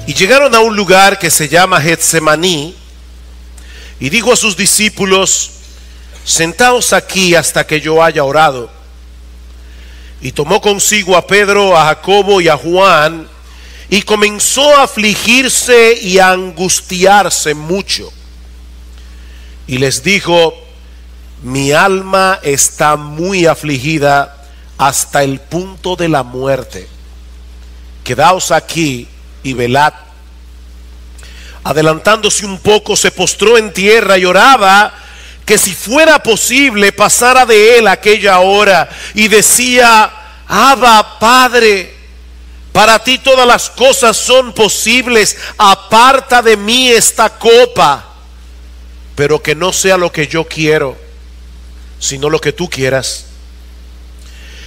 Y llegaron a un lugar que se llama Getsemaní, y dijo a sus discípulos: sentaos aquí hasta que yo haya orado. Y tomó consigo a Pedro, a Jacobo y a Juan, y comenzó a afligirse y a angustiarse mucho. Y les dijo: mi alma está muy afligida hasta el punto de la muerte. Quedaos aquí y velad. Adelantándose un poco, se postró en tierra y oraba que si fuera posible pasara de él aquella hora, y decía: Abba, Padre, para ti todas las cosas son posibles, aparta de mí esta copa, pero que no sea lo que yo quiero, sino lo que tú quieras.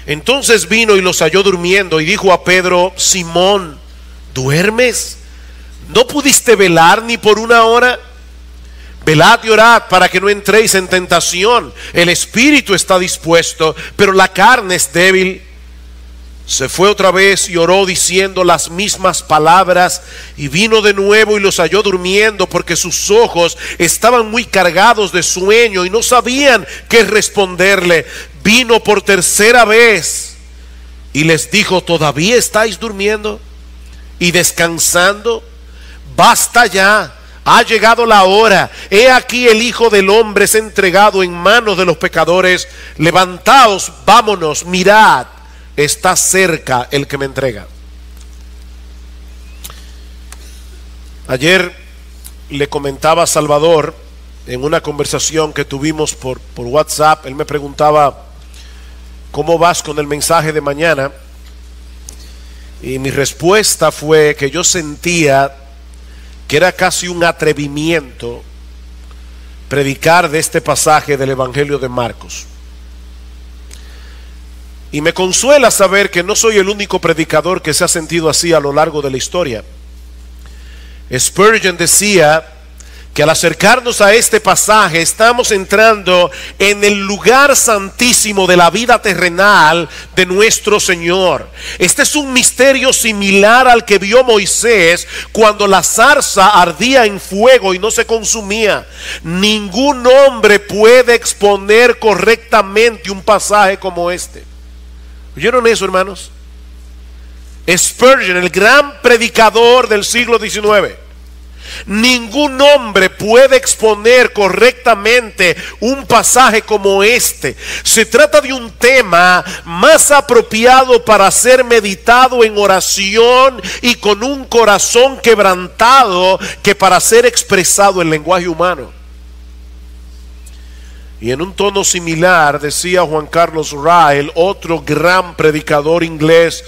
Entonces vino y los halló durmiendo, y dijo a Pedro: Simón, ¿duermes? ¿No pudiste velar ni por una hora? Velad y orad para que no entréis en tentación. El espíritu está dispuesto, pero la carne es débil. Se fue otra vez y oró diciendo las mismas palabras, y vino de nuevo y los halló durmiendo, porque sus ojos estaban muy cargados de sueño y no sabían qué responderle. Vino por tercera vez y les dijo: ¿todavía estáis durmiendo y descansando? Basta ya, ha llegado la hora. He aquí el Hijo del Hombre es entregado en manos de los pecadores. Levantaos, vámonos, mirad, está cerca el que me entrega. Ayer le comentaba a Salvador en una conversación que tuvimos por WhatsApp. Él me preguntaba: ¿cómo vas con el mensaje de mañana? Y mi respuesta fue que yo sentía que era casi un atrevimiento predicar de este pasaje del Evangelio de Marcos. Y me consuela saber que no soy el único predicador que se ha sentido así a lo largo de la historia. Spurgeon decía que al acercarnos a este pasaje estamos entrando en el lugar santísimo de la vida terrenal de nuestro Señor. Este es un misterio similar al que vio Moisés cuando la zarza ardía en fuego y no se consumía. Ningún hombre puede exponer correctamente un pasaje como este. ¿Oyeron eso, hermanos? Spurgeon, el gran predicador del siglo XIX. Ningún hombre puede exponer correctamente un pasaje como este. Se trata de un tema más apropiado para ser meditado en oración y con un corazón quebrantado que para ser expresado en lenguaje humano. Y en un tono similar decía Juan Carlos Ryle, otro gran predicador inglés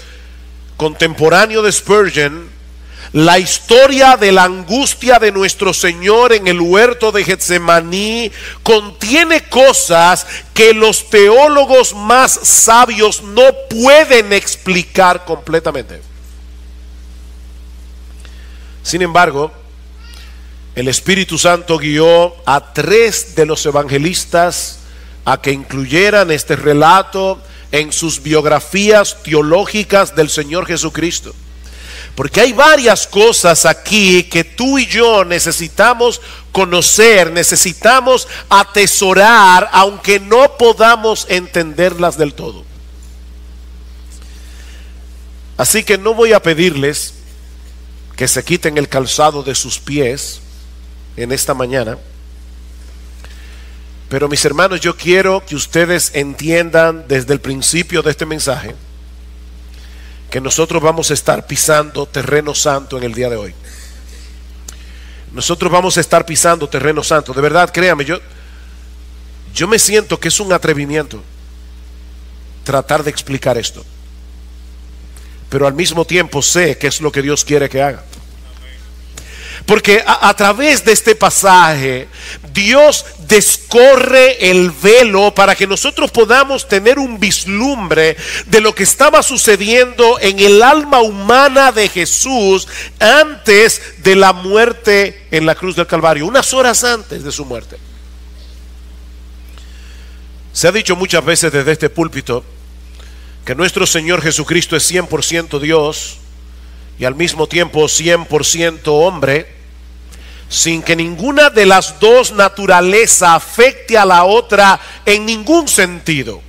contemporáneo de Spurgeon: la historia de la angustia de nuestro Señor en el huerto de Getsemaní contiene cosas que los teólogos más sabios no pueden explicar completamente. Sin embargo, el Espíritu Santo guió a 3 de los evangelistas a que incluyeran este relato en sus biografías teológicas del Señor Jesucristo. Porque hay varias cosas aquí que tú y yo necesitamos conocer, necesitamos atesorar, aunque no podamos entenderlas del todo. Así que no voy a pedirles que se quiten el calzado de sus pies en esta mañana. Pero mis hermanos, yo quiero que ustedes entiendan desde el principio de este mensaje que nosotros vamos a estar pisando terreno santo en el día de hoy. Nosotros vamos a estar pisando terreno santo. De verdad, créame, yo me siento que es un atrevimiento tratar de explicar esto, pero al mismo tiempo sé que es lo que Dios quiere que haga. Porque a través de este pasaje Dios descorre el velo para que nosotros podamos tener un vislumbre de lo que estaba sucediendo en el alma humana de Jesús antes de la muerte en la cruz del Calvario, unas horas antes de su muerte. Se ha dicho muchas veces desde este púlpito que nuestro Señor Jesucristo es 100% Dios y al mismo tiempo 100% hombre, sin que ninguna de las dos naturalezas afecte a la otra en ningún sentido.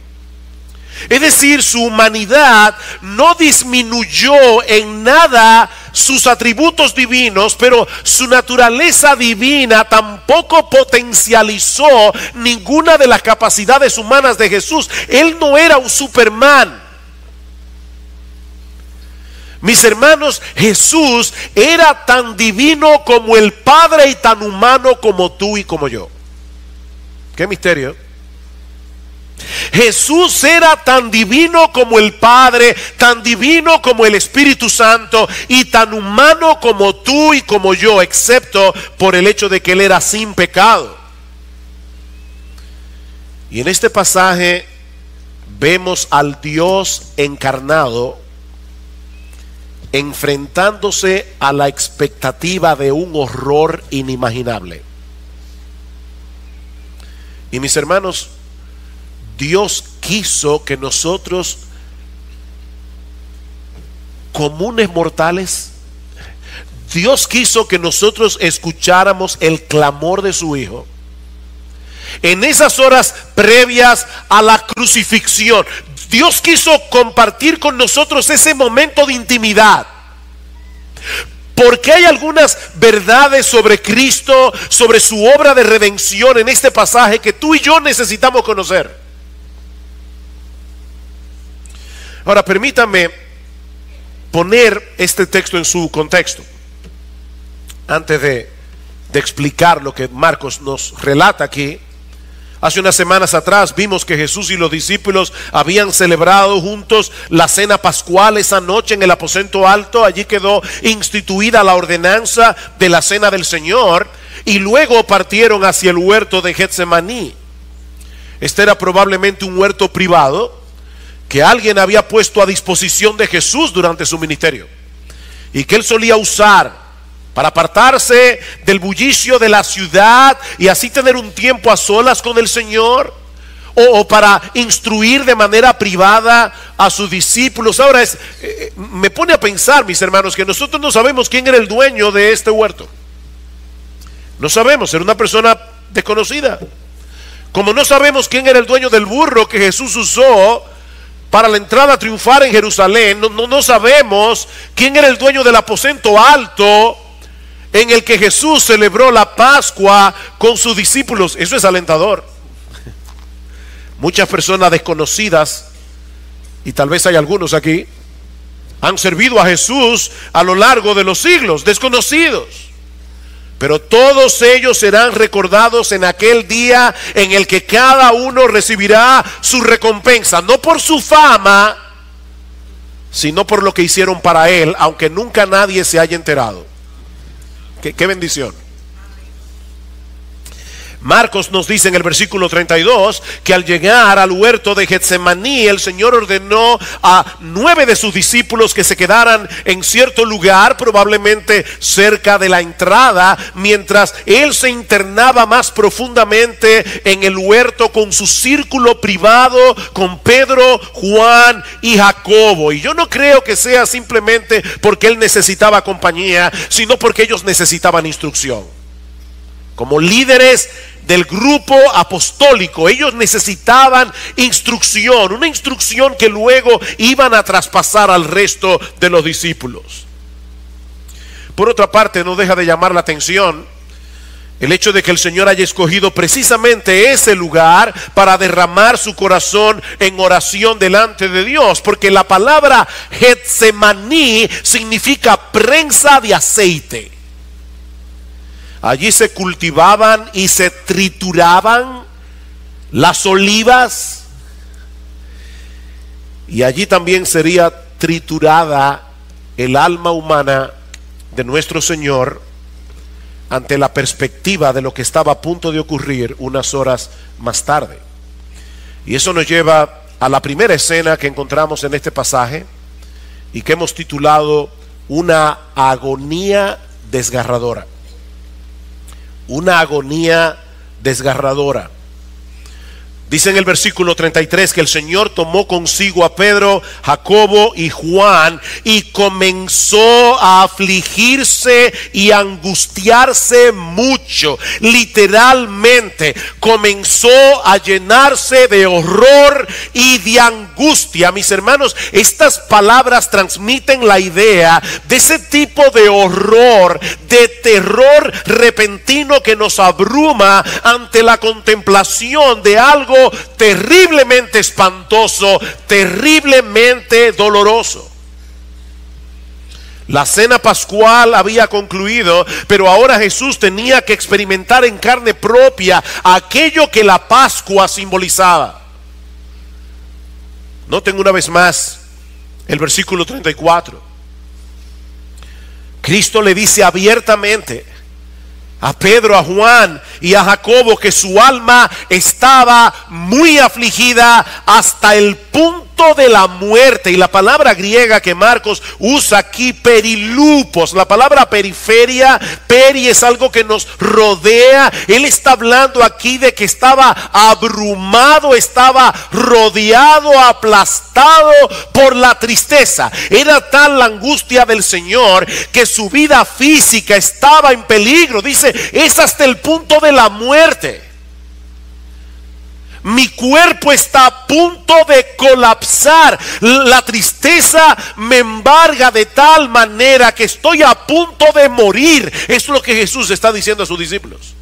Es decir, su humanidad no disminuyó en nada sus atributos divinos, pero su naturaleza divina tampoco potencializó ninguna de las capacidades humanas de Jesús. Él no era un Superman. Mis hermanos, Jesús era tan divino como el Padre y tan humano como tú y como yo. ¿Qué misterio? Jesús era tan divino como el Padre, tan divino como el Espíritu Santo y tan humano como tú y como yo, excepto por el hecho de que Él era sin pecado. Y en este pasaje vemos al Dios encarnado enfrentándose a la expectativa de un horror inimaginable. Y mis hermanos, Dios quiso que nosotros, comunes mortales, Dios quiso que nosotros escucháramos el clamor de su Hijo en esas horas previas a la crucifixión. Dios quiso compartir con nosotros ese momento de intimidad, porque hay algunas verdades sobre Cristo, sobre su obra de redención en este pasaje que tú y yo necesitamos conocer. Ahora permítame poner este texto en su contexto antes de explicar lo que Marcos nos relata aquí. Hace unas semanas atrás vimos que Jesús y los discípulos habían celebrado juntos la cena pascual esa noche en el aposento alto. Allí quedó instituida la ordenanza de la cena del Señor y luego partieron hacia el huerto de Getsemaní. Este era probablemente un huerto privado que alguien había puesto a disposición de Jesús durante su ministerio y que él solía usar para apartarse del bullicio de la ciudad y así tener un tiempo a solas con el Señor, o para instruir de manera privada a sus discípulos. Ahora me pone a pensar, mis hermanos, que nosotros no sabemos quién era el dueño de este huerto. No sabemos, era una persona desconocida. Como no sabemos quién era el dueño del burro que Jesús usó para la entrada triunfal en Jerusalén, no sabemos quién era el dueño del aposento alto en el que Jesús celebró la Pascua con sus discípulos. Eso es alentador. Muchas personas desconocidas, y tal vez hay algunos aquí, han servido a Jesús a lo largo de los siglos, desconocidos. Pero todos ellos serán recordados en aquel día en el que cada uno recibirá su recompensa, no por su fama, sino por lo que hicieron para él, aunque nunca nadie se haya enterado. Qué bendición. Marcos nos dice en el versículo 32 que al llegar al huerto de Getsemaní, el Señor ordenó a 9 de sus discípulos que se quedaran en cierto lugar, probablemente cerca de la entrada, mientras él se internaba más profundamente en el huerto con su círculo privado, con Pedro, Juan y Jacobo. Y yo no creo que sea simplemente porque él necesitaba compañía, sino porque ellos necesitaban instrucción. Como líderes del grupo apostólico, ellos necesitaban instrucción, una instrucción que luego iban a traspasar al resto de los discípulos. Por otra parte, no deja de llamar la atención el hecho de que el Señor haya escogido precisamente ese lugar para derramar su corazón en oración delante de Dios, porque la palabra Getsemaní significa prensa de aceite. Allí se cultivaban y se trituraban las olivas, y allí también sería triturada el alma humana de nuestro Señor ante la perspectiva de lo que estaba a punto de ocurrir unas horas más tarde. Y eso nos lleva a la primera escena que encontramos en este pasaje y que hemos titulado una agonía desgarradora. Una agonía desgarradora. Dice en el versículo 33 que el Señor tomó consigo a Pedro, Jacobo y Juan y comenzó a afligirse y a angustiarse mucho. Literalmente comenzó a llenarse de horror y de angustia. Mis hermanos, estas palabras transmiten la idea de ese tipo de horror, de terror repentino que nos abruma ante la contemplación de algo terriblemente espantoso, terriblemente doloroso. La cena pascual había concluido, pero ahora Jesús tenía que experimentar en carne propia aquello que la Pascua simbolizaba. Noten una vez más el versículo 34. Cristo le dice abiertamente a Pedro, a Juan y a Jacobo que su alma estaba muy afligida hasta el punto de la muerte. Y la palabra griega que Marcos usa aquí, perilupos, la palabra periferia, peri es algo que nos rodea. Él está hablando aquí de que estaba abrumado, estaba rodeado, aplastado por la tristeza. Era tal la angustia del Señor que su vida física estaba en peligro. Dice, es hasta el punto de la muerte. Mi cuerpo está a punto de colapsar. La tristeza me embarga de tal manera que estoy a punto de morir. Es lo que Jesús está diciendo a sus discípulos.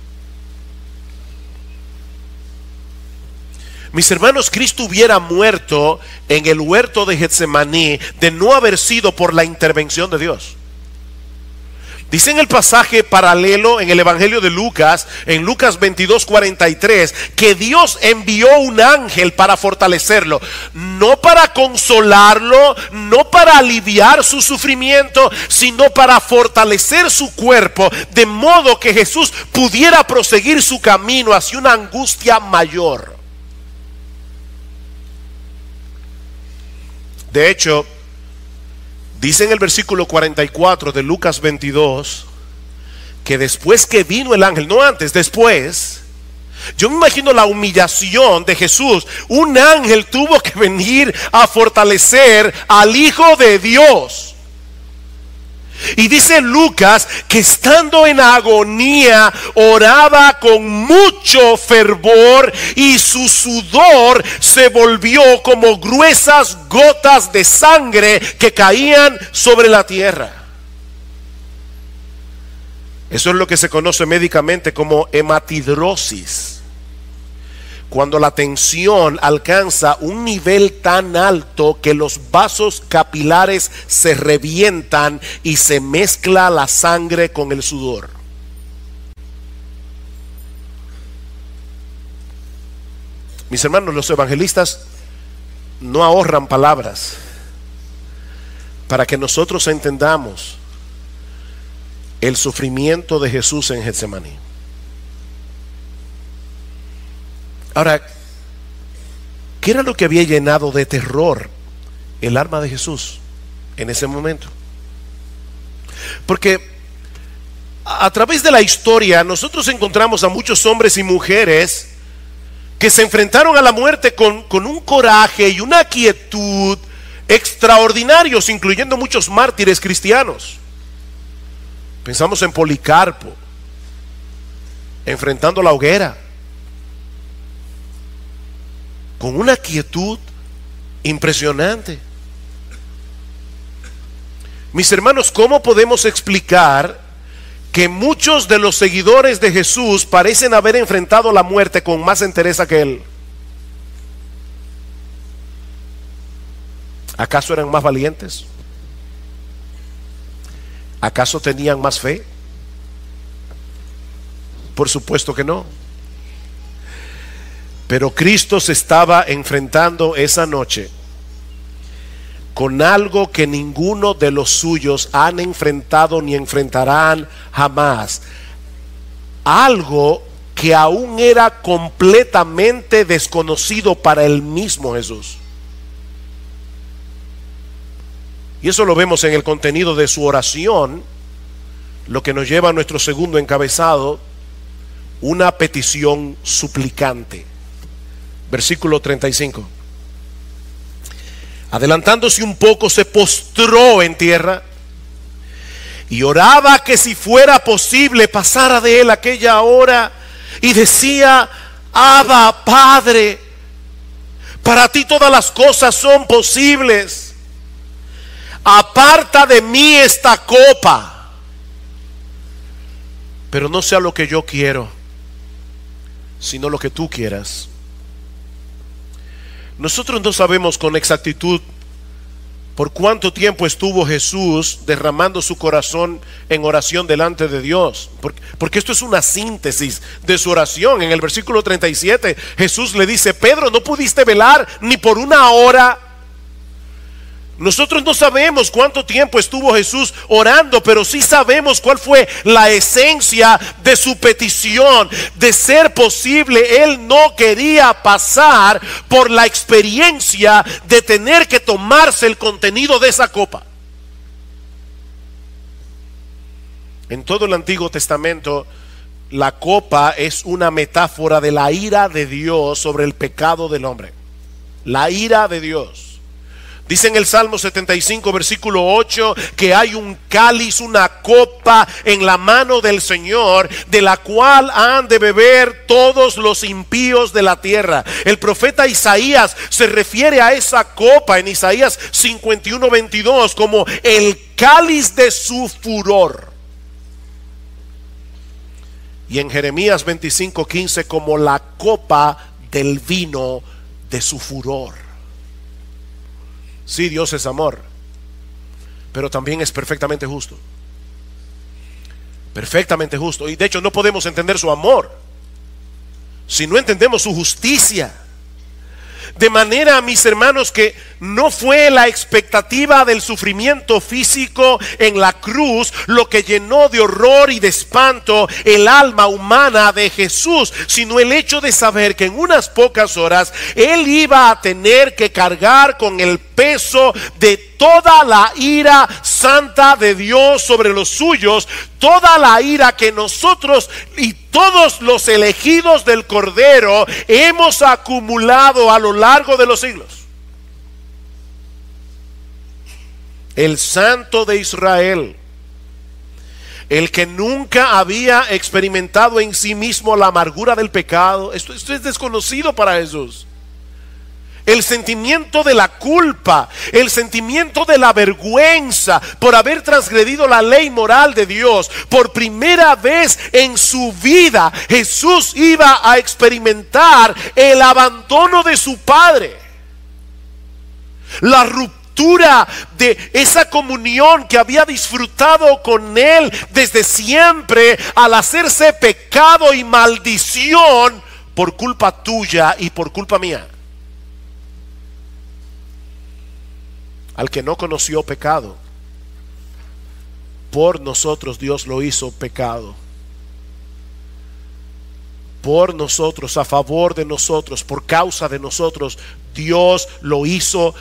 Mis hermanos, Cristo hubiera muerto en el huerto de Getsemaní de no haber sido por la intervención de Dios. Dice en el pasaje paralelo en el Evangelio de Lucas, en Lucas 22:43, que Dios envió un ángel para fortalecerlo, no para consolarlo, no para aliviar su sufrimiento, sino para fortalecer su cuerpo, de modo que Jesús pudiera proseguir su camino hacia una angustia mayor. De hecho, dice en el versículo 44 de Lucas 22 que después que vino el ángel, no antes, después, yo me imagino la humillación de Jesús. Un ángel tuvo que venir a fortalecer al Hijo de Dios. Y dice Lucas que estando en agonía oraba con mucho fervor y su sudor se volvió como gruesas gotas de sangre que caían sobre la tierra. Eso es lo que se conoce médicamente como hematidrosis. Cuando la tensión alcanza un nivel tan alto que los vasos capilares se revientan y se mezcla la sangre con el sudor. Mis hermanos, los evangelistas no ahorran palabras para que nosotros entendamos el sufrimiento de Jesús en Getsemaní. Ahora, ¿qué era lo que había llenado de terror el alma de Jesús en ese momento? Porque a través de la historia nosotros encontramos a muchos hombres y mujeres que se enfrentaron a la muerte con un coraje y una quietud extraordinarios, incluyendo muchos mártires cristianos. Pensamos en Policarpo, enfrentando la hoguera, con una quietud impresionante. Mis hermanos, ¿cómo podemos explicar que muchos de los seguidores de Jesús parecen haber enfrentado la muerte con más entereza que él? ¿Acaso eran más valientes? ¿Acaso tenían más fe? Por supuesto que no. Pero Cristo se estaba enfrentando esa noche con algo que ninguno de los suyos han enfrentado ni enfrentarán jamás. Algo que aún era completamente desconocido para el mismo Jesús. Y eso lo vemos en el contenido de su oración, lo que nos lleva a nuestro segundo encabezado, una petición suplicante. Versículo 35. Adelantándose un poco, se postró en tierra y oraba que si fuera posible pasara de él aquella hora, y decía: Abba, Padre, para ti todas las cosas son posibles. Aparta de mí esta copa, pero no sea lo que yo quiero, sino lo que tú quieras. Nosotros no sabemos con exactitud por cuánto tiempo estuvo Jesús derramando su corazón en oración delante de Dios, porque esto es una síntesis de su oración. En el versículo 37 Jesús le dice: Pedro, ¿no pudiste velar ni por una hora? Nosotros no sabemos cuánto tiempo estuvo Jesús orando, pero sí sabemos cuál fue la esencia de su petición. De ser posible, él no quería pasar por la experiencia de tener que tomarse el contenido de esa copa. En todo el Antiguo Testamento, la copa es una metáfora de la ira de Dios sobre el pecado del hombre. La ira de Dios. Dice en el Salmo 75 versículo 8 que hay un cáliz, una copa en la mano del Señor, de la cual han de beber todos los impíos de la tierra. El profeta Isaías se refiere a esa copa en Isaías 51:22 como el cáliz de su furor. Y en Jeremías 25:15 como la copa del vino de su furor. Sí, Dios es amor, pero también es perfectamente justo. Perfectamente justo. Y de hecho no podemos entender su amor si no entendemos su justicia. De manera, mis hermanos, que no fue la expectativa del sufrimiento físico en la cruz lo que llenó de horror y de espanto el alma humana de Jesús, sino el hecho de saber que en unas pocas horas él iba a tener que cargar con el peso de toda la ira santa de Dios sobre los suyos, toda la ira que nosotros y todos los elegidos del Cordero hemos acumulado a lo largo de los siglos. El Santo de Israel, el que nunca había experimentado en sí mismo la amargura del pecado, esto es desconocido para Jesús. El sentimiento de la culpa, el sentimiento de la vergüenza por haber transgredido la ley moral de Dios. Por primera vez en su vida, Jesús iba a experimentar el abandono de su Padre, la ruptura de esa comunión que había disfrutado con Él desde siempre, al hacerse pecado y maldición por culpa tuya y por culpa mía. Al que no conoció pecado, por nosotros Dios lo hizo pecado. Por nosotros, a favor de nosotros, por causa de nosotros, Dios lo hizo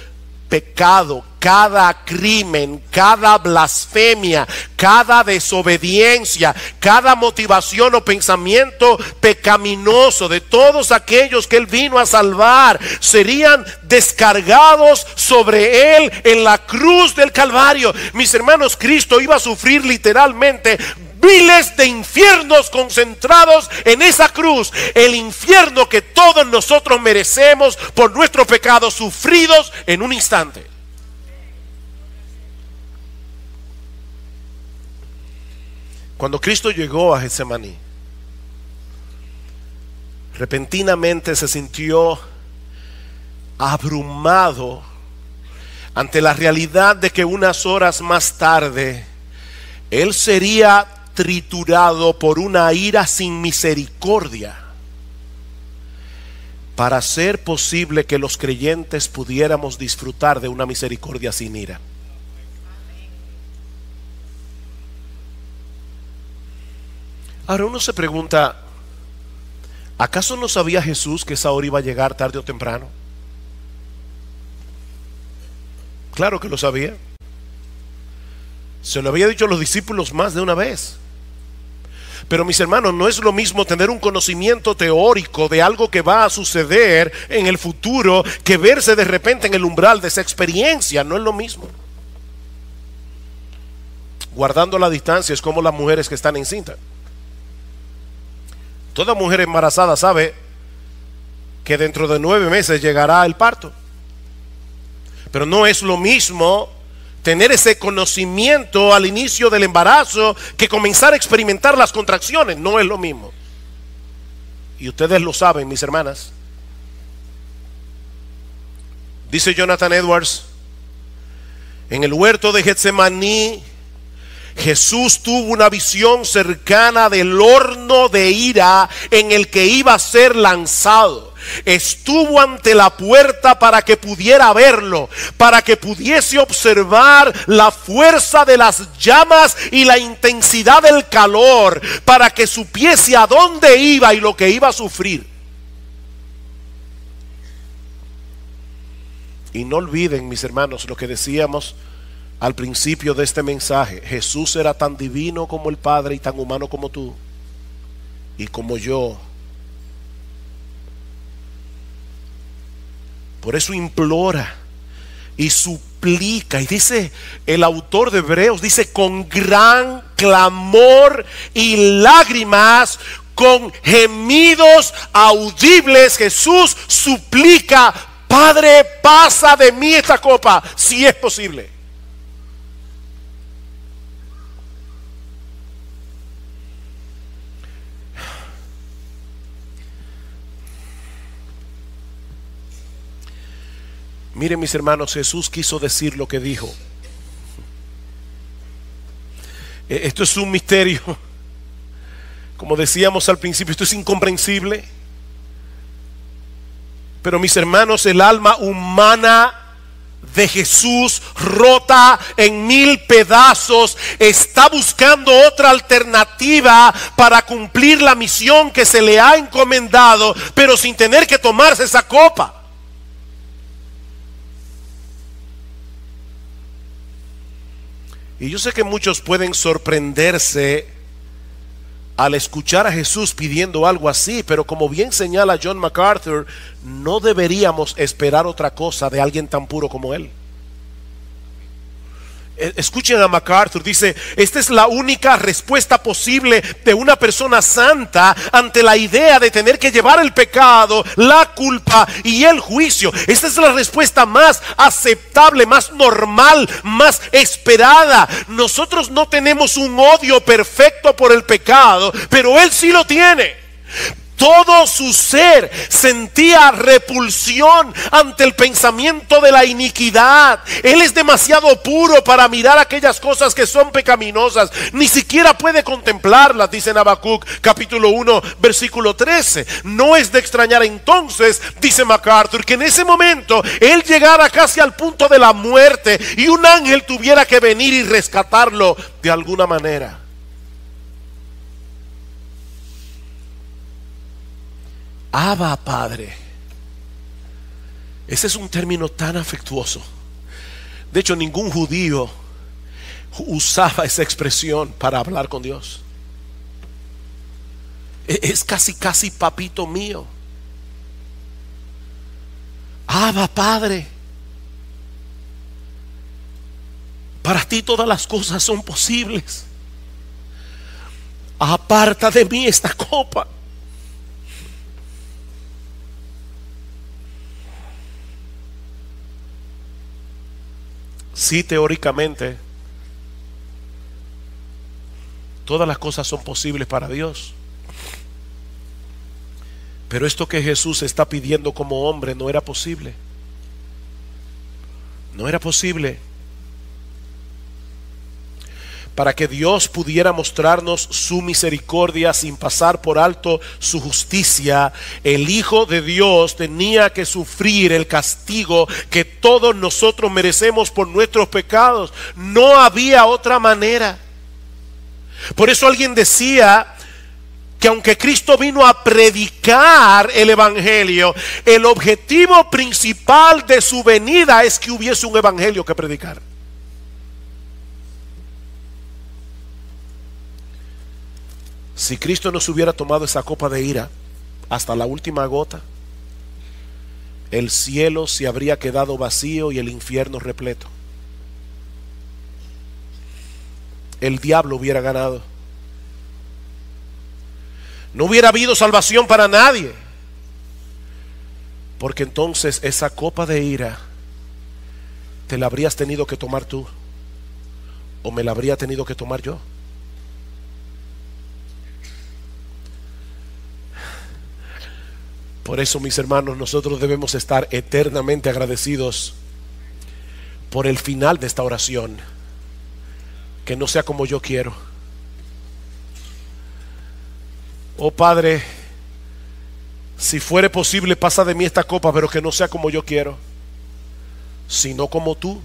pecado. Cada crimen, cada blasfemia, cada desobediencia, cada motivación o pensamiento pecaminoso de todos aquellos que Él vino a salvar serían descargados sobre Él en la cruz del Calvario. Mis hermanos, Cristo iba a sufrir literalmente miles de infiernos concentrados en esa cruz. El infierno que todos nosotros merecemos por nuestros pecados sufridos en un instante. Cuando Cristo llegó a Getsemaní, repentinamente se sintió abrumado ante la realidad de que unas horas más tarde Él sería triturado por una ira sin misericordia, para hacer posible que los creyentes pudiéramos disfrutar de una misericordia sin ira. Ahora uno se pregunta, ¿acaso no sabía Jesús que esa hora iba a llegar tarde o temprano? Claro que lo sabía. Se lo había dicho a los discípulos más de una vez. Pero mis hermanos, no es lo mismo tener un conocimiento teórico de algo que va a suceder en el futuro que verse de repente en el umbral de esa experiencia. No es lo mismo. Guardando la distancia es como las mujeres que están encintas. Toda mujer embarazada sabe que dentro de 9 meses llegará el parto. Pero no es lo mismo tener ese conocimiento al inicio del embarazo que comenzar a experimentar las contracciones. No es lo mismo. Y ustedes lo saben, mis hermanas. Dice Jonathan Edwards: en el huerto de Getsemaní, Jesús tuvo una visión cercana del horno de ira en el que iba a ser lanzado. Estuvo ante la puerta para que pudiera verlo, para que pudiese observar la fuerza de las llamas y la intensidad del calor, para que supiese a dónde iba y lo que iba a sufrir. Y no olviden, mis hermanos, lo que decíamos al principio de este mensaje. Jesús era tan divino como el Padre y tan humano como tú y como yo. Por eso implora y suplica, y dice el autor de Hebreos, dice con gran clamor y lágrimas, con gemidos audibles, Jesús suplica: Padre, pasa de mí esta copa, si es posible. Miren, mis hermanos, Jesús quiso decir lo que dijo. Esto es un misterio. Como decíamos al principio, esto es incomprensible. Pero mis hermanos, el alma humana de Jesús, rota en 1000 pedazos, está buscando otra alternativa para cumplir la misión que se le ha encomendado, pero sin tener que tomarse esa copa. Y yo sé que muchos pueden sorprenderse al escuchar a Jesús pidiendo algo así, pero como bien señala John MacArthur, no deberíamos esperar otra cosa de alguien tan puro como él. Escuchen a MacArthur, dice: esta es la única respuesta posible de una persona santa ante la idea de tener que llevar el pecado, la culpa y el juicio. Esta es la respuesta más aceptable, más normal, más esperada. Nosotros no tenemos un odio perfecto por el pecado, pero él sí lo tiene. Todo su ser sentía repulsión ante el pensamiento de la iniquidad. Él es demasiado puro para mirar aquellas cosas que son pecaminosas. Ni siquiera puede contemplarlas, dice en Habacuc capítulo 1 versículo 13. No es de extrañar entonces, dice MacArthur, que en ese momento él llegara casi al punto de la muerte y un ángel tuviera que venir y rescatarlo de alguna manera. Abba, Padre. Ese es un término tan afectuoso. De hecho, ningún judío usaba esa expresión para hablar con Dios. Es casi papito mío. Abba, Padre. Para ti todas las cosas son posibles. Aparta de mí esta copa. Sí, teóricamente todas las cosas son posibles para Dios, pero esto que Jesús está pidiendo como hombre no era posible. No era posible. Para que Dios pudiera mostrarnos su misericordia sin pasar por alto su justicia, el Hijo de Dios tenía que sufrir el castigo que todos nosotros merecemos por nuestros pecados. No había otra manera. Por eso alguien decía que aunque Cristo vino a predicar el evangelio, el objetivo principal de su venida es que hubiese un evangelio que predicar. Si Cristo no se hubiera tomado esa copa de ira hasta la última gota, el cielo se habría quedado vacío y el infierno repleto. El diablo hubiera ganado. No hubiera habido salvación para nadie, porque entonces esa copa de ira te la habrías tenido que tomar tú, o me la habría tenido que tomar yo. Por eso, mis hermanos, nosotros debemos estar eternamente agradecidos por el final de esta oración. Que no sea como yo quiero. Oh Padre, si fuere posible, pasa de mí esta copa, pero que no sea como yo quiero, sino como tú.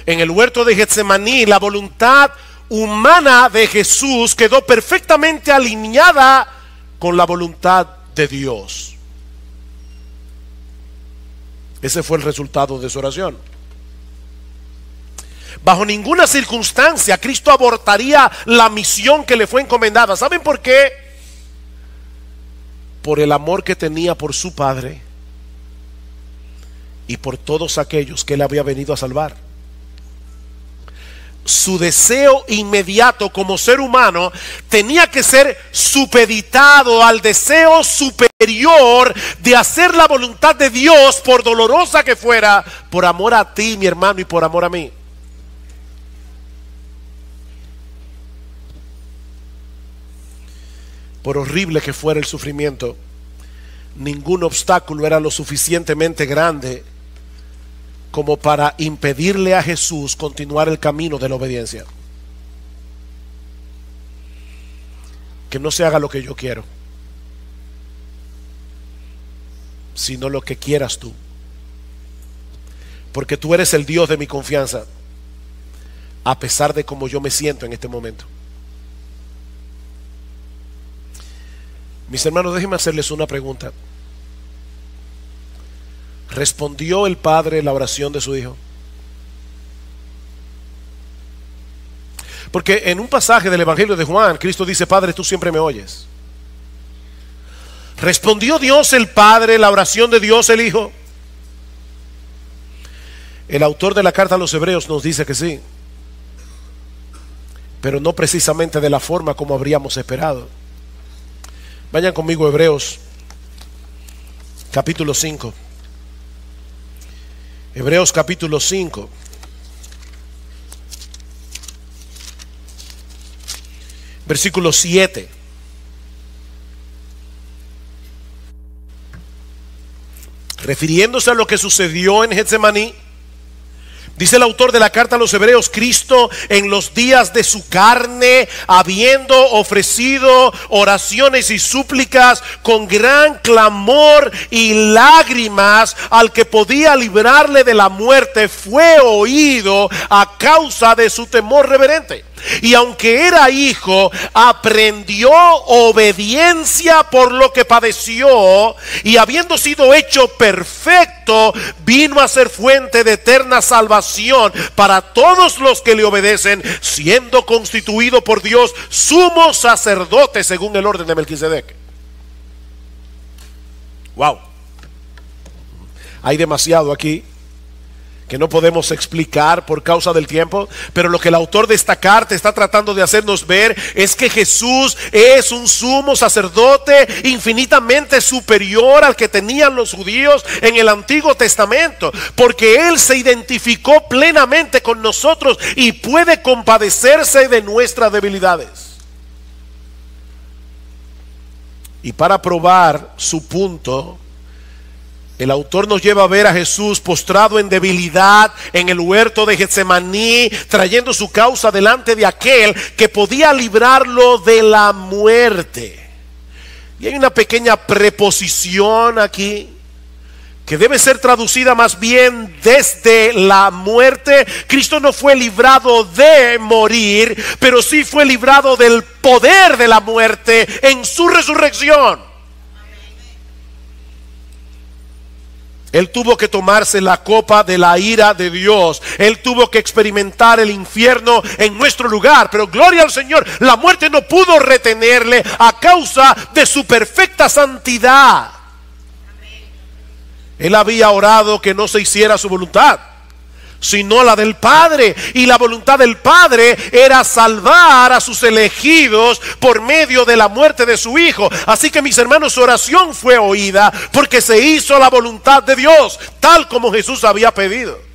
En el huerto de Getsemaní, la voluntad humana de Jesús quedó perfectamente alineada con la voluntad de Dios. Ese fue el resultado de su oración. Bajo ninguna circunstancia Cristo abortaría la misión que le fue encomendada. ¿Saben por qué? Por el amor que tenía por su Padre y por todos aquellos que él había venido a salvar. Su deseo inmediato como ser humano tenía que ser supeditado al deseo superior de hacer la voluntad de Dios, por dolorosa que fuera, por amor a ti, mi hermano, y por amor a mí. Por horrible que fuera el sufrimiento, ningún obstáculo era lo suficientemente grande como para impedirle a Jesús continuar el camino de la obediencia. Que no se haga lo que yo quiero, sino lo que quieras tú, porque tú eres el Dios de mi confianza, a pesar de cómo yo me siento en este momento. Mis hermanos, déjenme hacerles una pregunta. ¿Respondió el Padre la oración de su Hijo? Porque en un pasaje del Evangelio de Juan, Cristo dice: Padre, tú siempre me oyes. ¿Respondió Dios el Padre la oración de Dios el Hijo? El autor de la carta a los Hebreos nos dice que sí, pero no precisamente de la forma como habríamos esperado. Vayan conmigo a Hebreos capítulo 5. Hebreos capítulo 5. Versículo 7. Refiriéndose a lo que sucedió en Getsemaní, dice el autor de la carta a los Hebreos: Cristo, en los días de su carne, habiendo ofrecido oraciones y súplicas con gran clamor y lágrimas al que podía librarle de la muerte, fue oído a causa de su temor reverente. Y aunque era hijo, aprendió obediencia por lo que padeció, y habiendo sido hecho perfecto, vino a ser fuente de eterna salvación para todos los que le obedecen, siendo constituido por Dios sumo sacerdote según el orden de Melquisedec. Wow. Hay demasiado aquí que no podemos explicar por causa del tiempo, pero lo que el autor de esta carta está tratando de hacernos ver es que Jesús es un sumo sacerdote infinitamente superior al que tenían los judíos en el Antiguo Testamento, porque Él se identificó plenamente con nosotros y puede compadecerse de nuestras debilidades. Y para probar su punto, el autor nos lleva a ver a Jesús postrado en debilidad en el huerto de Getsemaní, trayendo su causa delante de aquel que podía librarlo de la muerte. Y hay una pequeña preposición aquí que debe ser traducida más bien desde la muerte. Cristo no fue librado de morir, pero sí fue librado del poder de la muerte en su resurrección. Él tuvo que tomarse la copa de la ira de Dios. Él tuvo que experimentar el infierno en nuestro lugar. Pero gloria al Señor, la muerte no pudo retenerle a causa de su perfecta santidad. Él había orado que no se hiciera su voluntad, sino la del Padre. Y la voluntad del Padre era salvar a sus elegidos por medio de la muerte de su Hijo. Así que, mis hermanos, su oración fue oída porque se hizo la voluntad de Dios, tal como Jesús había pedido.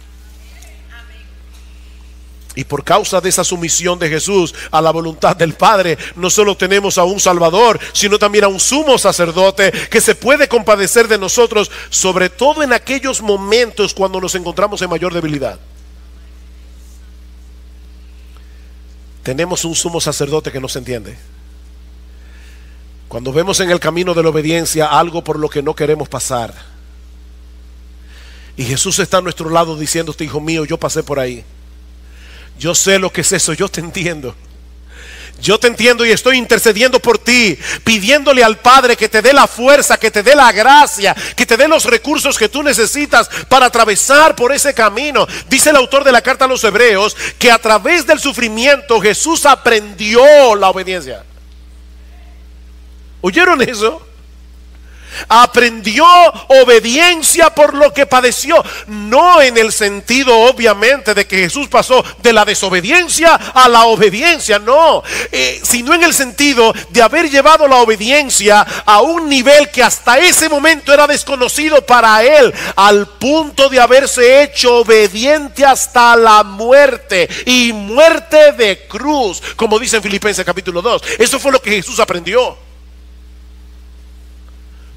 Y por causa de esa sumisión de Jesús a la voluntad del Padre, no solo tenemos a un Salvador, sino también a un sumo sacerdote que se puede compadecer de nosotros, sobre todo en aquellos momentos cuando nos encontramos en mayor debilidad. Tenemos un sumo sacerdote que nos entiende. Cuando vemos en el camino de la obediencia algo por lo que no queremos pasar, y Jesús está a nuestro lado diciéndote: hijo mío, yo pasé por ahí. Yo sé lo que es eso, yo te entiendo. Yo te entiendo y estoy intercediendo por ti, pidiéndole al Padre que te dé la fuerza, que te dé la gracia, que te dé los recursos que tú necesitas para atravesar por ese camino. Dice el autor de la carta a los Hebreos que a través del sufrimiento Jesús aprendió la obediencia. ¿Oyeron eso? Aprendió obediencia por lo que padeció. No en el sentido, obviamente, de que Jesús pasó de la desobediencia a la obediencia, no, sino en el sentido de haber llevado la obediencia a un nivel que hasta ese momento era desconocido para él, al punto de haberse hecho obediente hasta la muerte, y muerte de cruz, como dice en Filipenses capítulo 2. Eso fue lo que Jesús aprendió,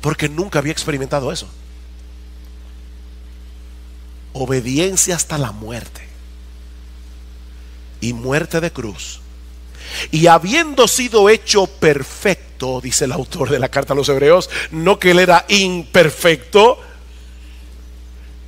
porque nunca había experimentado eso. Obediencia hasta la muerte, y muerte de cruz. Y habiendo sido hecho perfecto, dice el autor de la carta a los Hebreos, no que él era imperfecto,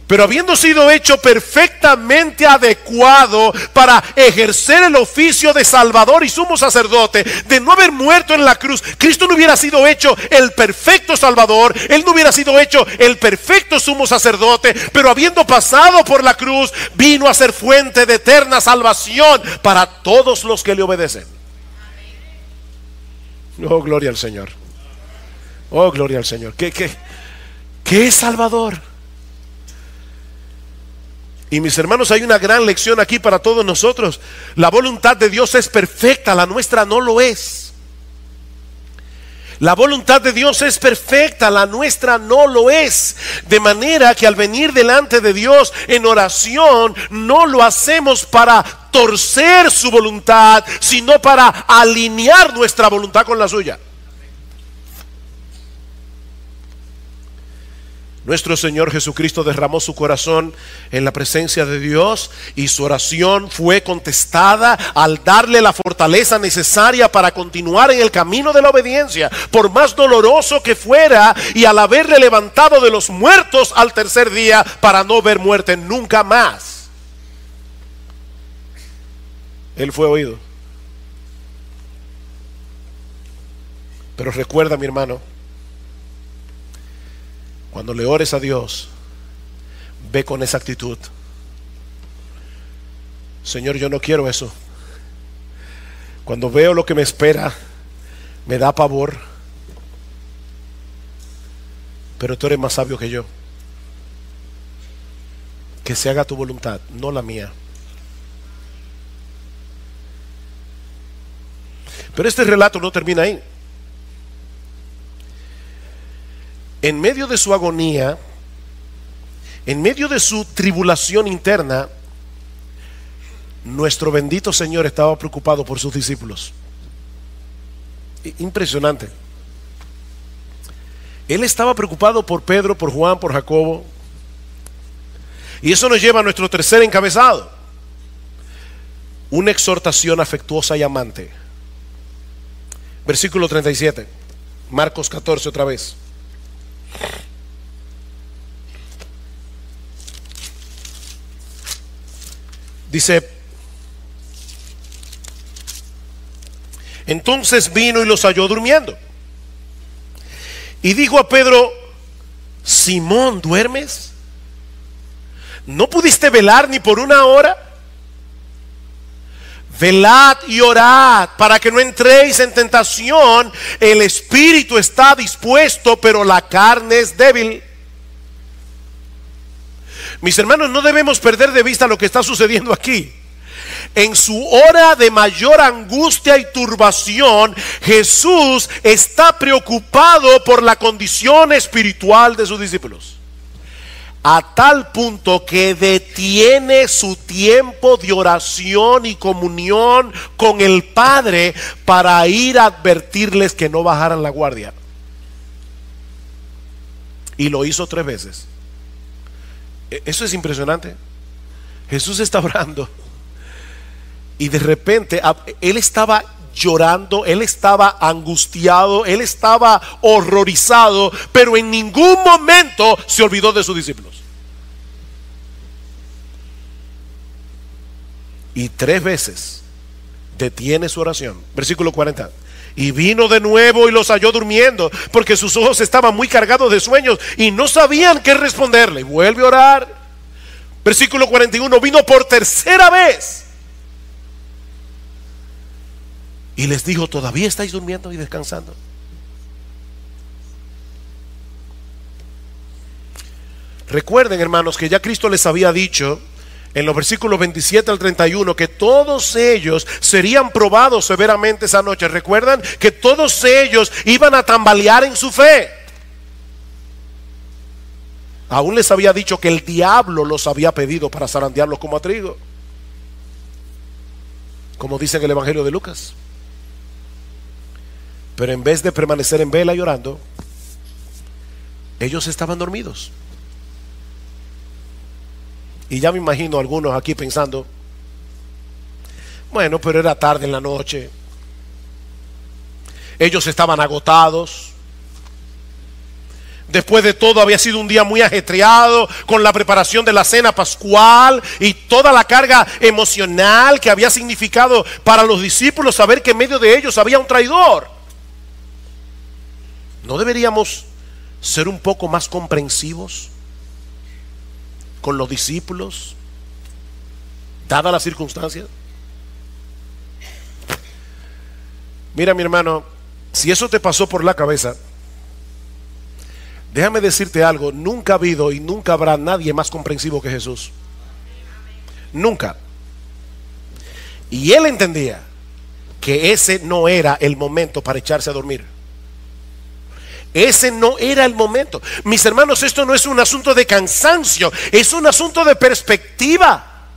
pero habiendo sido hecho perfectamente adecuado para ejercer el oficio de Salvador y sumo sacerdote, de no haber muerto en la cruz, Cristo no hubiera sido hecho el perfecto Salvador, Él no hubiera sido hecho el perfecto sumo sacerdote, pero habiendo pasado por la cruz, vino a ser fuente de eterna salvación para todos los que le obedecen. Oh, gloria al Señor. Oh, gloria al Señor. ¿Qué es Salvador? Y mis hermanos, hay una gran lección aquí para todos nosotros. La voluntad de Dios es perfecta, la nuestra no lo es. La voluntad de Dios es perfecta, la nuestra no lo es. De manera que al venir delante de Dios en oración, no lo hacemos para torcer su voluntad, sino para alinear nuestra voluntad con la suya. Nuestro Señor Jesucristo derramó su corazón en la presencia de Dios, y su oración fue contestada al darle la fortaleza necesaria para continuar en el camino de la obediencia, por más doloroso que fuera, y al haberle levantado de los muertos al tercer día para no ver muerte nunca más. Él fue oído. Pero recuerda, mi hermano, cuando le ores a Dios, ve con esa actitud: Señor, yo no quiero eso. Cuando veo lo que me espera, me da pavor, pero tú eres más sabio que yo. Que se haga tu voluntad, no la mía. Pero este relato no termina ahí. En medio de su agonía, en medio de su tribulación interna, nuestro bendito Señor estaba preocupado por sus discípulos. Impresionante. Él estaba preocupado por Pedro, por Juan, por Jacobo. Y eso nos lleva a nuestro tercer encabezado: una exhortación afectuosa y amante. Versículo 37, Marcos 14 otra vez. Dice: entonces vino y los halló durmiendo, y dijo a Pedro: Simón, ¿duermes? ¿No pudiste velar ni por una hora? Velad y orad para que no entréis en tentación. El espíritu está dispuesto, pero la carne es débil. Mis hermanos, no debemos perder de vista lo que está sucediendo aquí. En su hora de mayor angustia y turbación, Jesús está preocupado por la condición espiritual de sus discípulos, a tal punto que detiene su tiempo de oración y comunión con el Padre para ir a advertirles que no bajaran la guardia. Y lo hizo 3 veces. Eso es impresionante. Jesús está orando y de repente él estaba llorando, él estaba angustiado, él estaba horrorizado, pero en ningún momento se olvidó de sus discípulos. Y 3 veces detiene su oración. Versículo 40. Y vino de nuevo y los halló durmiendo, porque sus ojos estaban muy cargados de sueños y no sabían qué responderle. Y vuelve a orar. Versículo 41. Vino por 3ª vez y les dijo: ¿todavía estáis durmiendo y descansando? Recuerden, hermanos, que ya Cristo les había dicho en los versículos 27 al 31 que todos ellos serían probados severamente esa noche. Recuerdan que todos ellos iban a tambalear en su fe. Aún les había dicho que el diablo los había pedido para zarandearlos como a trigo, como dice en el Evangelio de Lucas. Pero en vez de permanecer en vela y orando, ellos estaban dormidos. Y ya me imagino a algunos aquí pensando: bueno, pero era tarde en la noche, ellos estaban agotados. Después de todo había sido un día muy ajetreado con la preparación de la cena pascual y toda la carga emocional que había significado para los discípulos saber que en medio de ellos había un traidor. ¿No deberíamos ser un poco más comprensivos con los discípulos, dadas las circunstancias? Mira, mi hermano, si eso te pasó por la cabeza, déjame decirte algo: nunca ha habido y nunca habrá nadie más comprensivo que Jesús. Nunca. Y él entendía que ese no era el momento para echarse a dormir. Ese no era el momento. Mis hermanos, esto no es un asunto de cansancio, es un asunto de perspectiva.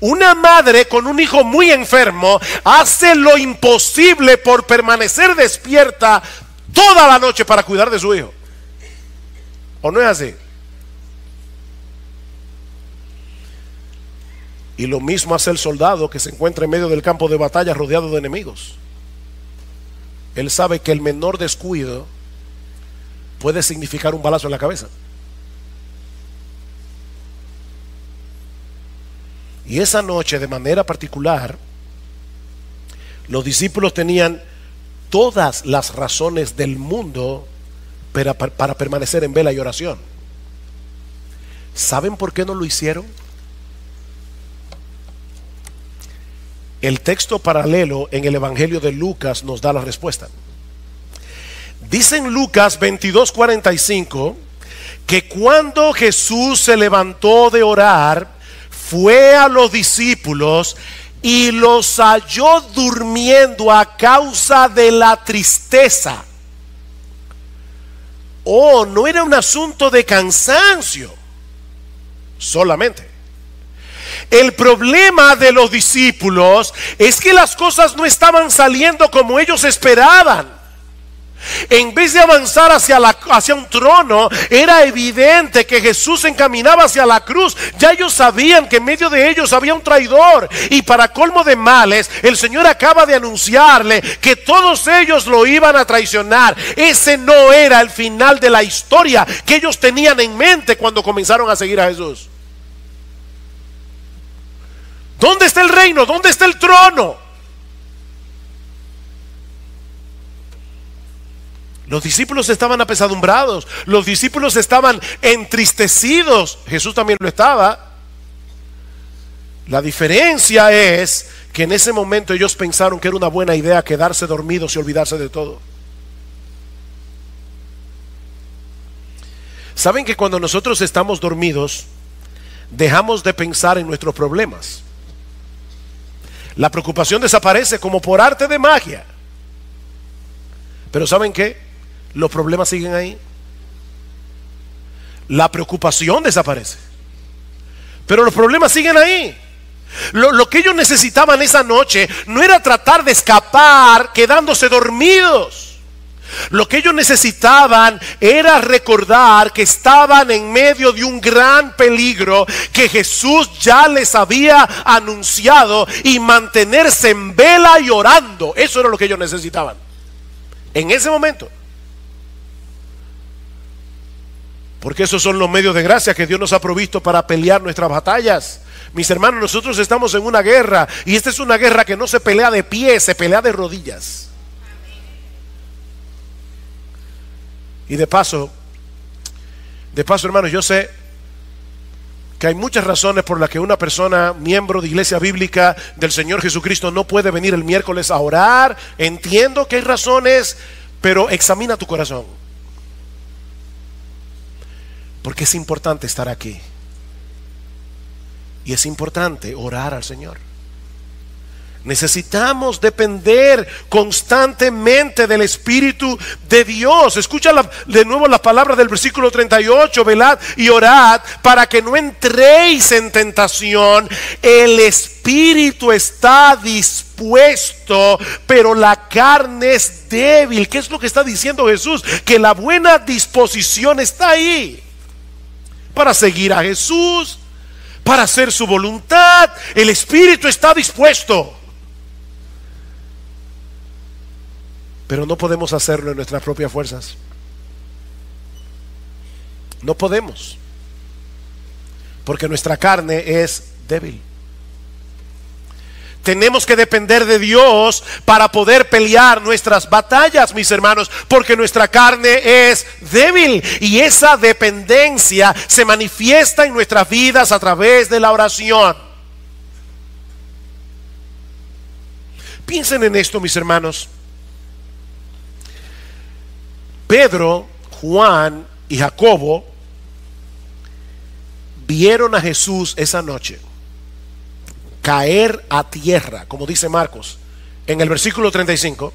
Una madre con un hijo muy enfermo hace lo imposible por permanecer despierta toda la noche para cuidar de su hijo. ¿O no es así? Y lo mismo hace el soldado que se encuentra en medio del campo de batalla rodeado de enemigos. Él sabe que el menor descuido puede significar un balazo en la cabeza. Y esa noche, de manera particular, los discípulos tenían todas las razones del mundo para permanecer en vela y oración. ¿Saben por qué no lo hicieron? El texto paralelo en el Evangelio de Lucas nos da la respuesta. Dice en Lucas 22:45 que cuando Jesús se levantó de orar, fue a los discípulos y los halló durmiendo a causa de la tristeza. Oh, no era un asunto de cansancio solamente. El problema de los discípulos es que las cosas no estaban saliendo como ellos esperaban. En vez de avanzar hacia un trono, era evidente que Jesús se encaminaba hacia la cruz. Ya ellos sabían que en medio de ellos había un traidor. Y para colmo de males, el Señor acaba de anunciarle que todos ellos lo iban a traicionar. Ese no era el final de la historia que ellos tenían en mente cuando comenzaron a seguir a Jesús. ¿Dónde está el reino? ¿Dónde está el trono? Los discípulos estaban apesadumbrados, los discípulos estaban entristecidos. Jesús también lo estaba. La diferencia es que en ese momento ellos pensaron que era una buena idea quedarse dormidos y olvidarse de todo. ¿Saben que cuando nosotros estamos dormidos, dejamos de pensar en nuestros problemas? La preocupación desaparece como por arte de magia. Pero ¿saben qué? Los problemas siguen ahí. La preocupación desaparece, pero los problemas siguen ahí. Lo que ellos necesitaban esa noche no era tratar de escapar quedándose dormidos. Lo que ellos necesitaban era recordar que estaban en medio de un gran peligro que Jesús ya les había anunciado, y mantenerse en vela y orando. Eso era lo que ellos necesitaban en ese momento. Porque esos son los medios de gracia que Dios nos ha provisto para pelear nuestras batallas. Mis hermanos, nosotros estamos en una guerra, y esta es una guerra que no se pelea de pie, se pelea de rodillas. Y de paso, hermanos, yo sé que hay muchas razones por las que una persona, miembro de iglesia bíblica del Señor Jesucristo, no puede venir el miércoles a orar. Entiendo que hay razones, pero examina tu corazón, porque es importante estar aquí, y es importante orar al Señor. Necesitamos depender constantemente del Espíritu de Dios. Escucha de nuevo las palabras del versículo 38. Velad y orad para que no entréis en tentación. El espíritu está dispuesto, pero la carne es débil. ¿Qué es lo que está diciendo Jesús? Que la buena disposición está ahí para seguir a Jesús, para hacer su voluntad. El espíritu está dispuesto, pero no podemos hacerlo en nuestras propias fuerzas. No podemos, porque nuestra carne es débil. Tenemos que depender de Dios para poder pelear nuestras batallas, mis hermanos, porque nuestra carne es débil, y esa dependencia se manifiesta en nuestras vidas a través de la oración. Piensen en esto, mis hermanos. Pedro, Juan y Jacobo vieron a Jesús esa noche caer a tierra, como dice Marcos en el versículo 35.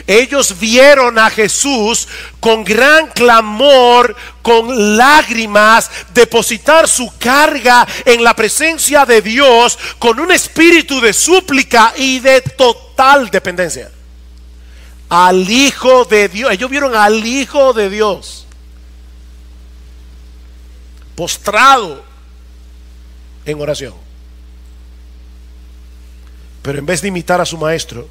Ellos vieron a Jesús con gran clamor, con lágrimas, depositar su carga en la presencia de Dios, con un espíritu de súplica y de total dependencia al Hijo de Dios. Ellos vieron al Hijo de Dios postrado en oración, pero en vez de imitar a su maestro,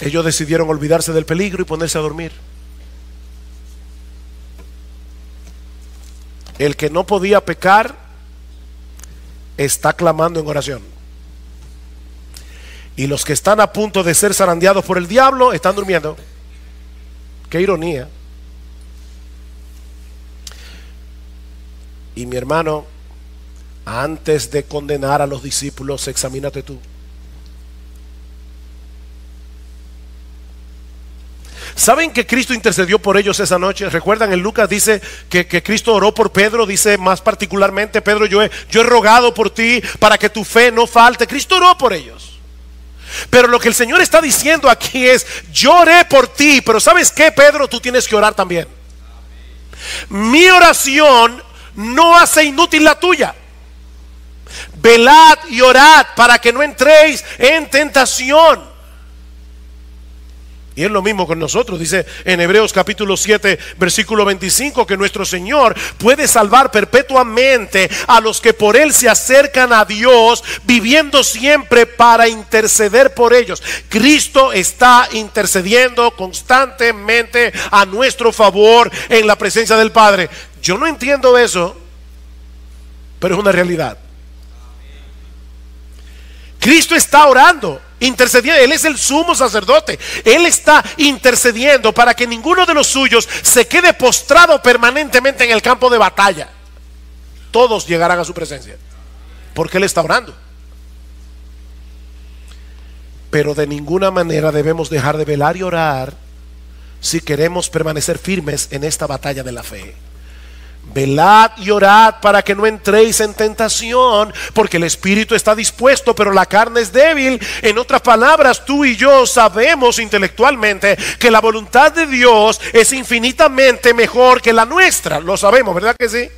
ellos decidieron olvidarse del peligro y ponerse a dormir. El que no podía pecar está clamando en oración, y los que están a punto de ser zarandeados por el diablo están durmiendo. Qué ironía. Y mi hermano, antes de condenar a los discípulos, examínate tú. ¿Saben que Cristo intercedió por ellos esa noche? ¿Recuerdan? En Lucas dice que Cristo oró por Pedro. Dice más particularmente: Pedro, yo he rogado por ti para que tu fe no falte. Cristo oró por ellos. Pero lo que el Señor está diciendo aquí es: yo oré por ti, pero ¿sabes qué, Pedro? Tú tienes que orar también. Mi oración no hace inútil la tuya. Velad y orad para que no entréis en tentación. Y es lo mismo con nosotros. Dice en Hebreos capítulo 7 versículo 25 que nuestro Señor puede salvar perpetuamente a los que por Él se acercan a Dios, viviendo siempre para interceder por ellos. Cristo está intercediendo constantemente a nuestro favor en la presencia del Padre. Yo no entiendo eso, pero es una realidad. Cristo está orando, intercediendo. Él es el sumo sacerdote. Él está intercediendo para que ninguno de los suyos se quede postrado permanentemente en el campo de batalla. Todos llegarán a su presencia, porque Él está orando. Pero de ninguna manera debemos dejar de velar y orar si queremos permanecer firmes en esta batalla de la fe. Velad y orad para que no entréis en tentación, porque el espíritu está dispuesto, pero la carne es débil. En otras palabras, tú y yo sabemos intelectualmente que la voluntad de Dios es infinitamente mejor que la nuestra. Lo sabemos, ¿verdad que sí?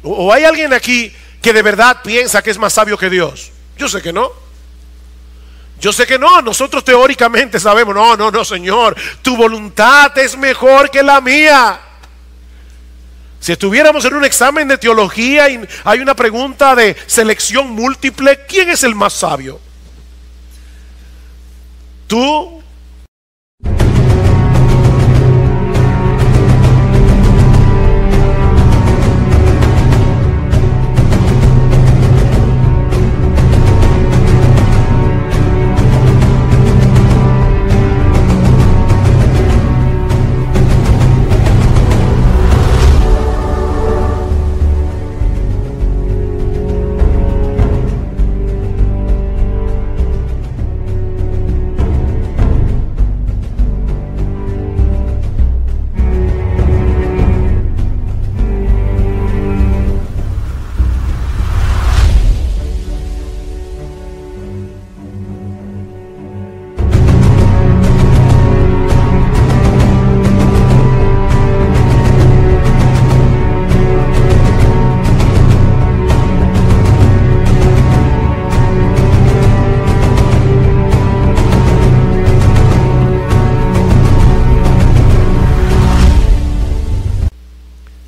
¿O hay alguien aquí que de verdad piensa que es más sabio que Dios? Yo sé que no. Yo sé que no. Nosotros teóricamente sabemos: no, Señor, tu voluntad es mejor que la mía. Si estuviéramos en un examen de teología y hay una pregunta de selección múltiple, ¿quién es el más sabio? ¿Tú?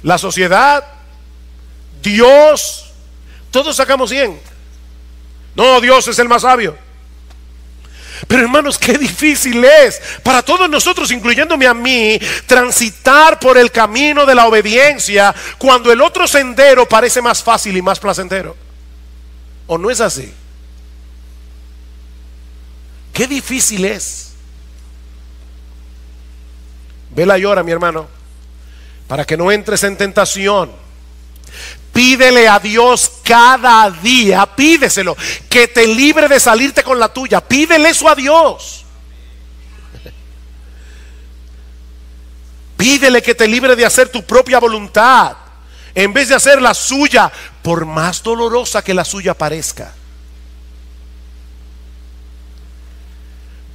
La sociedad, Dios, todos sacamos 100. No, Dios es el más sabio. Pero hermanos, qué difícil es para todos nosotros, incluyéndome a mí, transitar por el camino de la obediencia cuando el otro sendero parece más fácil y más placentero. ¿O no es así? Qué difícil es. Vela y ora, mi hermano, para que no entres en tentación. Pídele a Dios cada día, pídeselo, que te libre de salirte con la tuya. Pídele eso a Dios. Pídele que te libre de hacer tu propia voluntad en vez de hacer la suya, por más dolorosa que la suya parezca.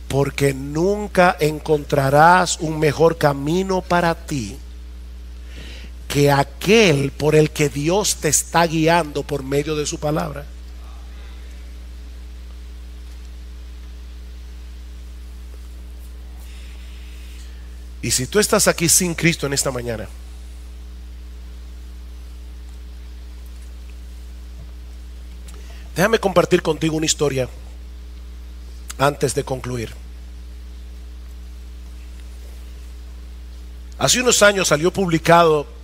Porque nunca encontrarás un mejor camino para ti que aquel por el que Dios te está guiando por medio de su palabra. Y si tú estás aquí sin Cristo en esta mañana, déjame compartir contigo una historia antes de concluir. Hace unos años salió publicado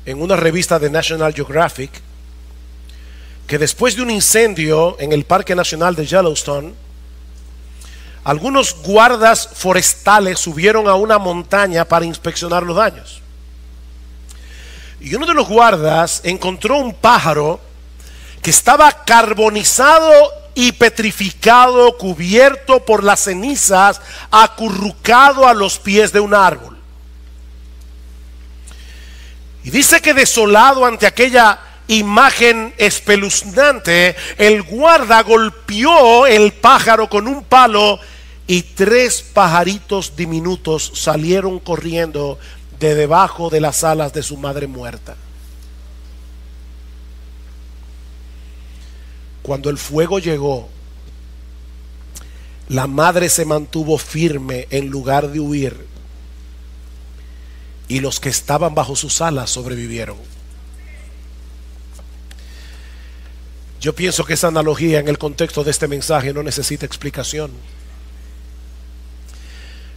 en una revista de National Geographic que después de un incendio en el Parque Nacional de Yellowstone, algunos guardas forestales subieron a una montaña para inspeccionar los daños. Y uno de los guardas encontró un pájaro que estaba carbonizado y petrificado, cubierto por las cenizas, acurrucado a los pies de un árbol. Y dice que desolado ante aquella imagen espeluznante, el guarda golpeó el pájaro con un palo y 3 pajaritos diminutos salieron corriendo de debajo de las alas de su madre muerta. Cuando el fuego llegó, la madre se mantuvo firme en lugar de huir, y los que estaban bajo sus alas sobrevivieron. Yo pienso que esa analogía en el contexto de este mensaje no necesita explicación.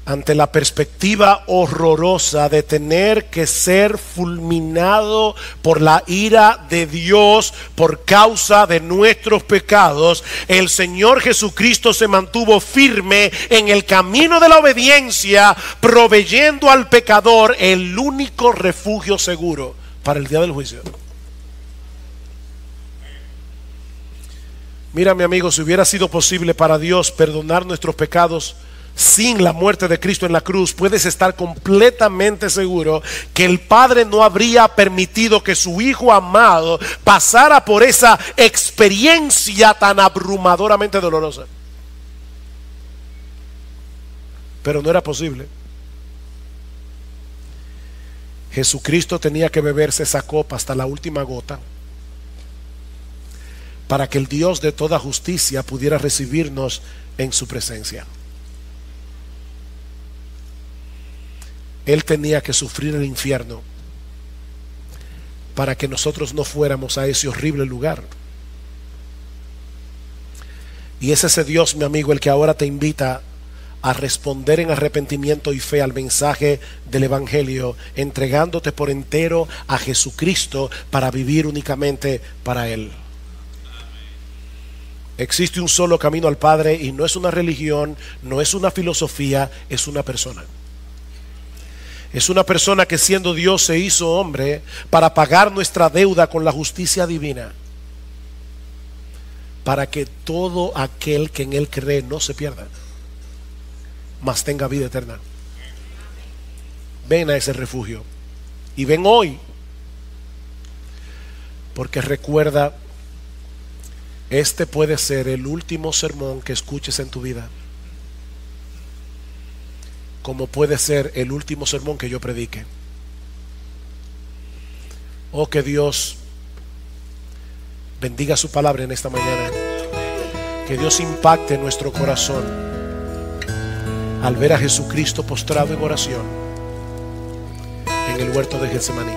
Ante la perspectiva horrorosa de tener que ser fulminado por la ira de Dios por causa de nuestros pecados, el Señor Jesucristo se mantuvo firme en el camino de la obediencia, proveyendo al pecador el único refugio seguro para el día del juicio. Mira, mi amigo, si hubiera sido posible para Dios perdonar nuestros pecados sin la muerte de Cristo en la cruz, puedes estar completamente seguro que el Padre no habría permitido que su Hijo amado pasara por esa experiencia tan abrumadoramente dolorosa. Pero no era posible. Jesucristo tenía que beberse esa copa hasta la última gota para que el Dios de toda justicia pudiera recibirnos en su presencia. Él tenía que sufrir el infierno para que nosotros no fuéramos a ese horrible lugar. Y es ese Dios, mi amigo, el que ahora te invita a responder en arrepentimiento y fe al mensaje del Evangelio, entregándote por entero a Jesucristo para vivir únicamente para Él. Existe un solo camino al Padre, y no es una religión, no es una filosofía, es una persona. Es una persona que, siendo Dios, se hizo hombre para pagar nuestra deuda con la justicia divina, para que todo aquel que en Él cree no se pierda, mas tenga vida eterna. Ven a ese refugio, y ven hoy, porque recuerda, este puede ser el último sermón que escuches en tu vida, como puede ser el último sermón que yo predique. Oh, que Dios bendiga su palabra en esta mañana. Que Dios impacte nuestro corazón al ver a Jesucristo postrado en oración en el huerto de Getsemaní.